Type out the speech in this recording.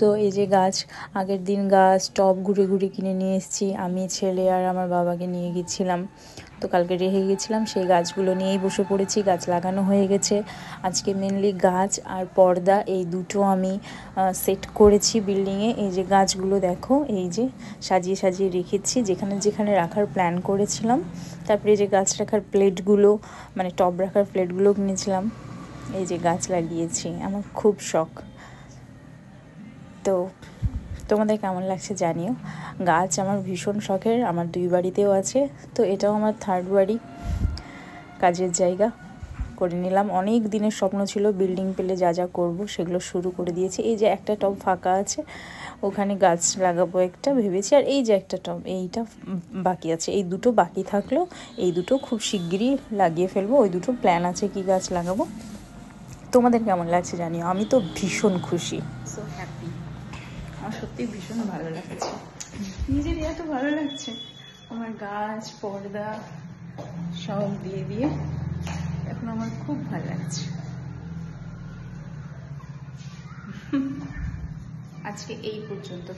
তো এই যে গাছ, আগের দিন গাছ টব ঘুরে ঘুরে কিনে নিয়ে এসেছি, আমি, ছেলে আর আমার বাবাকে নিয়ে গেছিলাম। তো কালকে রেখে গেছিলাম, সেই গাছগুলো নিয়েই বসে পড়েছি। গাছ লাগানো হয়ে গেছে। আজকে মেনলি গাছ আর পর্দা এই দুটো আমি সেট করেছি বিল্ডিংয়ে। এই যে গাছগুলো দেখো, এই যে সাজিয়ে সাজিয়ে রেখেছি যেখানে যেখানে রাখার প্ল্যান করেছিলাম। তারপরে এই যে গাছ রাখার প্লেটগুলো, মানে টব রাখার প্লেটগুলো কিনেছিলাম। এই যে গাছ লাগিয়েছি, আমার খুব শখ। তো তোমাদের কেমন লাগছে জানিও। গাছ আমার ভীষণ শখের, আমার 2 বাড়িতেও আছে। তো এটাও আমার 3rd বাড়ি, কাজের জায়গা করে নিলাম। অনেক দিনের স্বপ্ন ছিল, বিল্ডিং পেলে যা যা করব সেগুলো শুরু করে দিয়েছি। এই যে একটা টব ফাঁকা আছে, ওখানে গাছ লাগাবো একটা ভেবেছি। আর এই যে একটা টব, এইটা বাকি আছে, এই দুটো বাকি থাকলো। এই দুটো খুব শিগগিরই লাগিয়ে ফেলবো। ওই দুটো প্ল্যান আছে কি গাছ লাগাবো। তোমাদের কেমন লাগছে জানিও। আমি তো ভীষণ খুশি, সো হ্যাপি। আমার সত্যি ভীষণ ভালো লাগছে, নিজেরই এত ভালো লাগছে। আমার গাছ পর্দা সব দিয়ে দিয়ে এখন আমার খুব ভালো লাগছে। আজকে এই পর্যন্ত।